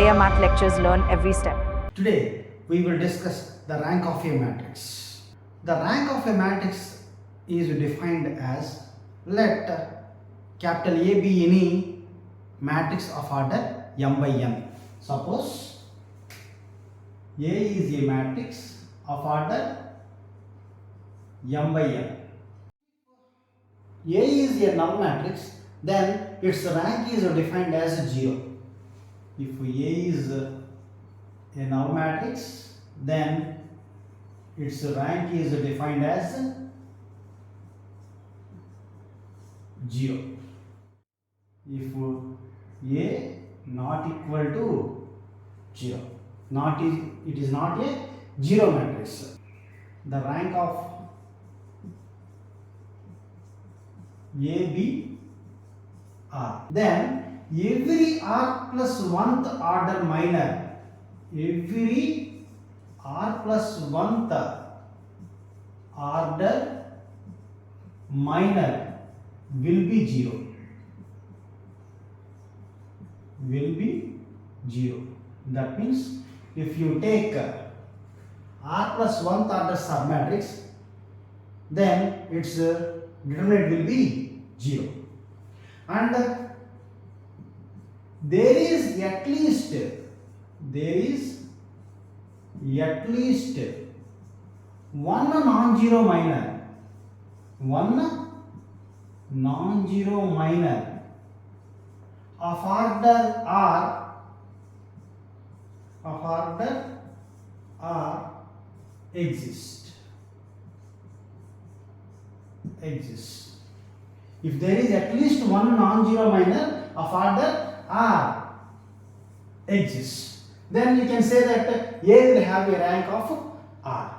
Player Math Lectures, learn every step. Today we will discuss the rank of a matrix. The rank of a matrix is defined as, let capital A be any matrix of order m by n. Suppose A is a matrix of order m by n. A is a null matrix, then its rank is defined as 0. If A is a null matrix, then its rank is defined as 0. If A not equal to 0, it is not a 0 matrix. The rank of A, B, R. Then every R plus 1th order minor, every R plus 1th order minor will be 0. Will be 0. That means if you take R plus 1th order submatrix, then its determinant will be 0. And there is at least one non-zero minor, of order R exists. If there is at least one non-zero minor of order R exists, then you can say that A will have a rank of R.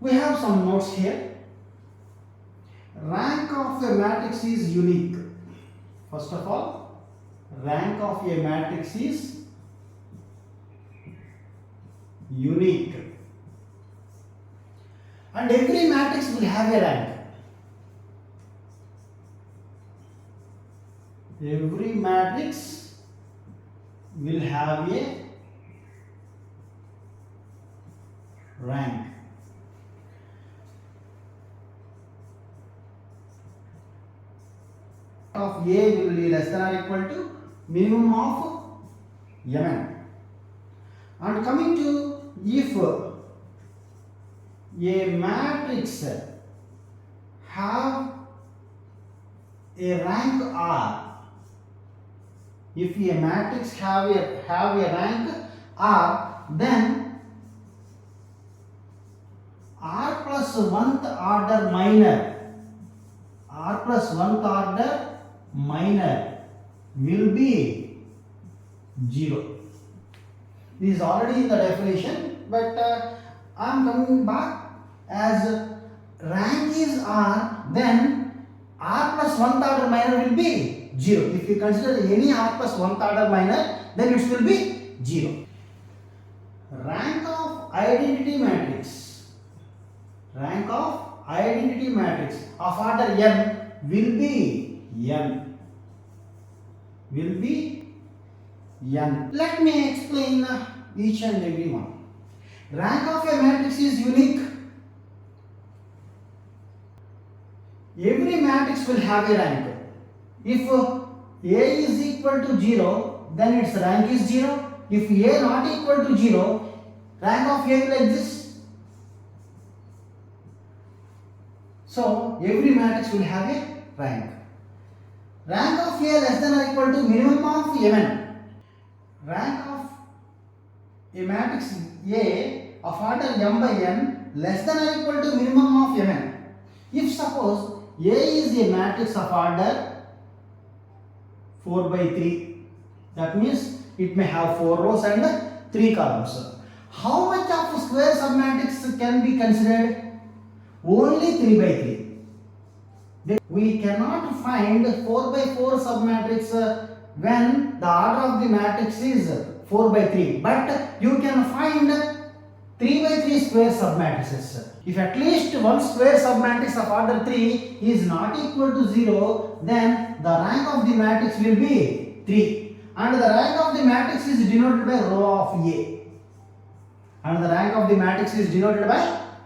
We have some notes here. Rank of a matrix is unique. First of all, rank of a matrix is unique. And every matrix will have a rank. Every matrix will have a rank. Of A will be less than or equal to minimum of Mn. And coming to, if a matrix have a rank R, if a matrix have a rank R, then R plus 1th order minor will be 0. This is already in the definition, but I am coming back. As rank is R, then R plus 1th order minor will be 0. If you consider any R plus 1th order minor, then it will be 0. Rank of identity matrix of order n will be n. Let me explain each and every one. Rank of a matrix is unique. Every matrix will have a rank. If A is equal to 0, then its rank is 0. If A not equal to 0, rank of A will exist. So every matrix will have a rank. Rank of A less than or equal to minimum of Mn. Rank of a matrix A of order m by n less than or equal to minimum of Mn. If suppose A is a matrix of order 4 by 3, that means it may have 4 rows and 3 columns. How much of square submatrix can be considered? Only 3 by 3. We cannot find 4 by 4 submatrix when the order of the matrix is 4 by 3, but you can find 3 by 3 square submatrices. If at least one square submatrix of order 3 is not equal to 0, then the rank of the matrix will be 3. and the rank of the matrix is denoted by row of A. And the rank of the matrix is denoted by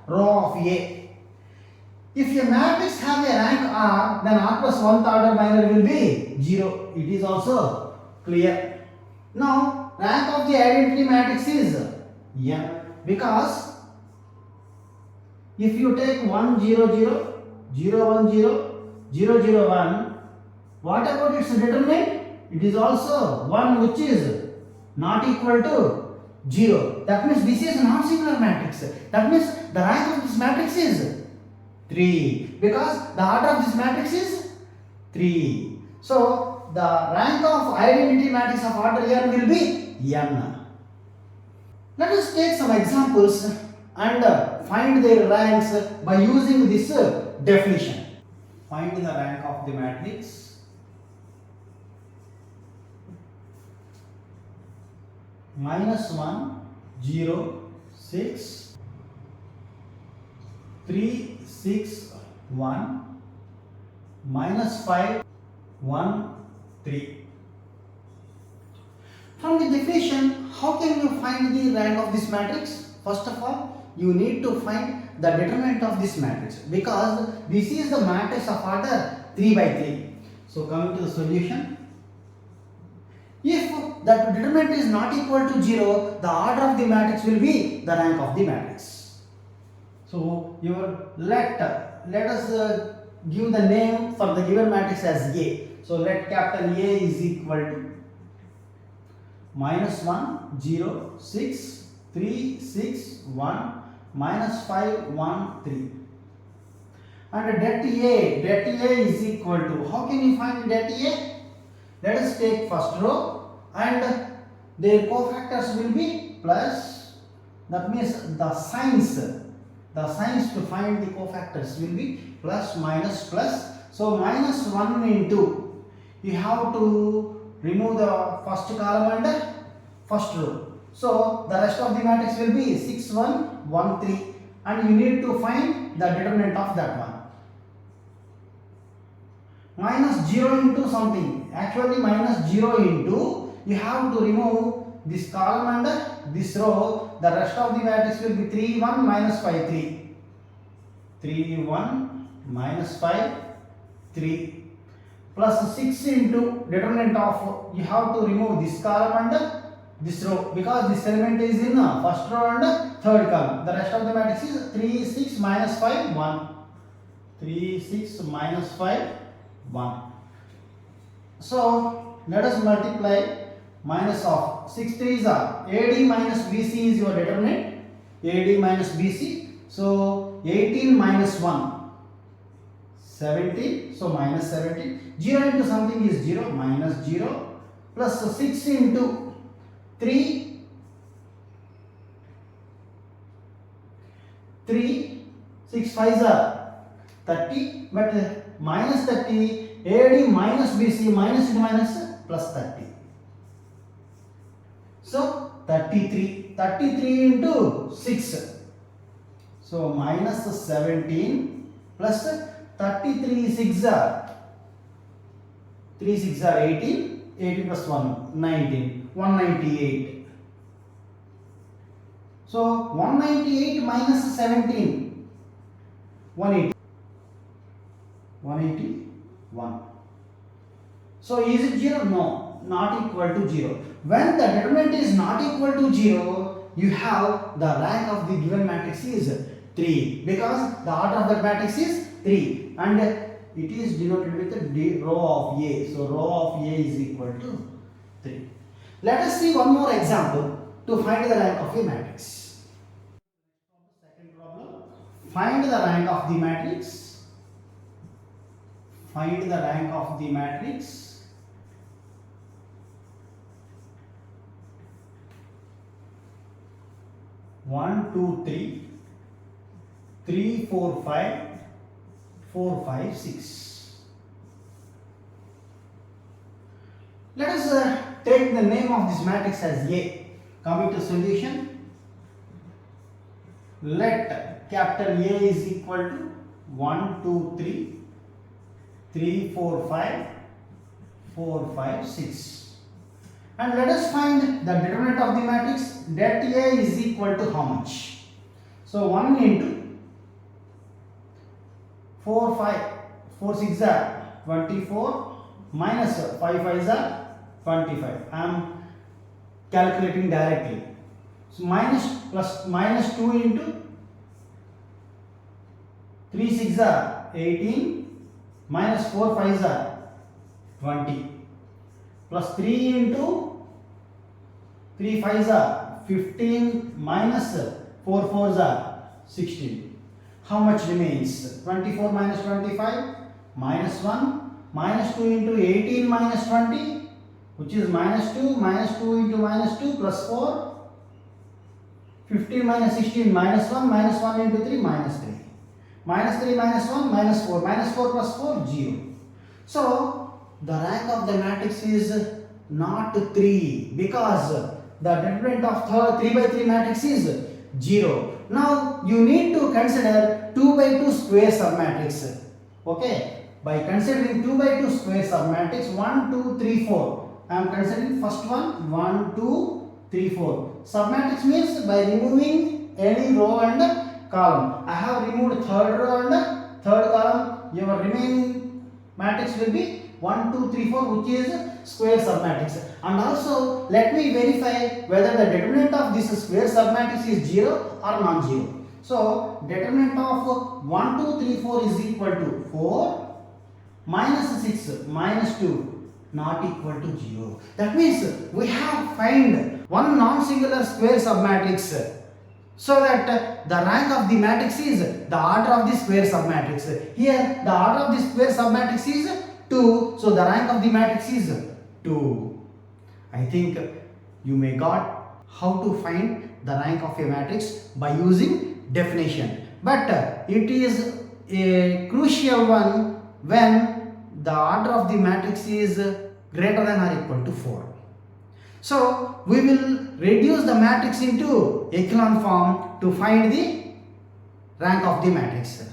row of A. If a matrix have a rank R, then R plus 1th order binary will be 0. It is also clear. Now, rank of the identity matrix is n, because if you take 1 0 0 0 1 0 0 0 1, what about its determinant? It is also 1, which is not equal to 0. That means this is not singular matrix. That means the rank of this matrix is 3, because the order of this matrix is 3. So the rank of identity matrix of order n will be n. Let us take some examples and find their ranks by using this definition. Find the rank of the matrix. -1 0 6 3 6 1 -5 1 3. From the definition, how can you find the rank of this matrix? First of all, you need to find the determinant of this matrix, because this is the matrix of order 3 by 3. So coming to the solution, if the determinant is not equal to 0, the order of the matrix will be the rank of the matrix. So let us give the name for the given matrix as A. So let capital A is equal to -1 0 6 3 6 1 -5 1 3. And det A is equal to, how can you find det A? Let us take first row, and their cofactors will be plus. That means the signs to find the cofactors will be plus minus plus. So -1 into, you have to remove the first column and first row. So the rest of the matrix will be 6 1 1 3, and you need to find the determinant of that one. -0 into something, actually -0 into, you have to remove this column and this row. The rest of the matrix will be 3 1 -5 3 3 1 -5 3, plus 6 into determinant of, you have to remove this column and this row, because this element is in first row and third column. The rest of the matrix is 3 6 -5 1 3 6 -5 1. So let us multiply. Minus of 6 3s are AD minus BC is your determinant. AD minus BC. So 18 minus 1 17. So minus 17. 0 into something is 0, minus 0, plus 6 into 3 6 5s are 30, but minus 30, AD minus BC, minus into minus plus 30. So 33 into 6. So minus 17 plus 33 6 are 3 6 are 18, 18 plus 1 19, 198. So 198 minus 17, 180, 181. So is it 0? No, not equal to 0. When the determinant is not equal to 0, you have the rank of the given matrix is 3, because the order of that matrix is 3, and it is denoted with the row of A. So row of A is equal to 3. Let us see one more example to find the rank of a matrix. Second problem, find the rank of the matrix. Find the rank of the matrix. 1 2 3 3 4 5 4 5 6. Let us take the name of this matrix as A. Coming to solution, let capital A is equal to 1 2 3 3 4 5 4 5 6. And let us find the determinant of the matrix. Det A is equal to how much? So 1 into 4 5 4 6 are 24 minus 5 5 are 25. I am calculating directly. So minus 2 into 3 6 are 18 minus 4 5 are 20 plus 3 into 3 5 are 15 minus 4 4 are 16. How much remains? 24 minus 25 minus 1 minus 2 into 18 minus 20, which is minus 2 into minus 2 plus 4, 15 minus 16 minus 1 into 3 minus 3. Minus 3 minus 1 minus 4. Minus 4 plus 4 0. So the rank of the matrix is not 3 because the determinant of 3 by 3 matrix is 0. Now you need to consider 2 by 2 square submatrix. Okay, by considering 2 by 2 square submatrix 1 2 3 4, I am considering first one 1 2 3 4. Submatrix means by removing any row and column. I have removed third row and third column. Your remaining matrix will be 1 2 3 4, which is square submatrix. And also let me verify whether the determinant of this square submatrix is 0 or non-zero. So determinant of 1 2 3 4 is equal to 4 minus 6 minus 2 not equal to 0. That means we have find one non-singular square submatrix, so that the rank of the matrix is the order of the square submatrix. Here the order of the square submatrix is 2, so the rank of the matrix is 2. I think you may got how to find the rank of a matrix by using definition, but it is a crucial one when the order of the matrix is greater than or equal to 4. So we will reduce the matrix into echelon form to find the rank of the matrix.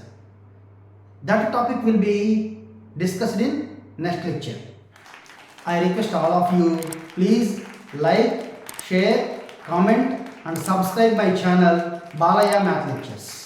That topic will be discussed in next lecture. I request all of you, please like, share, comment and subscribe my channel Balaya Math Lectures.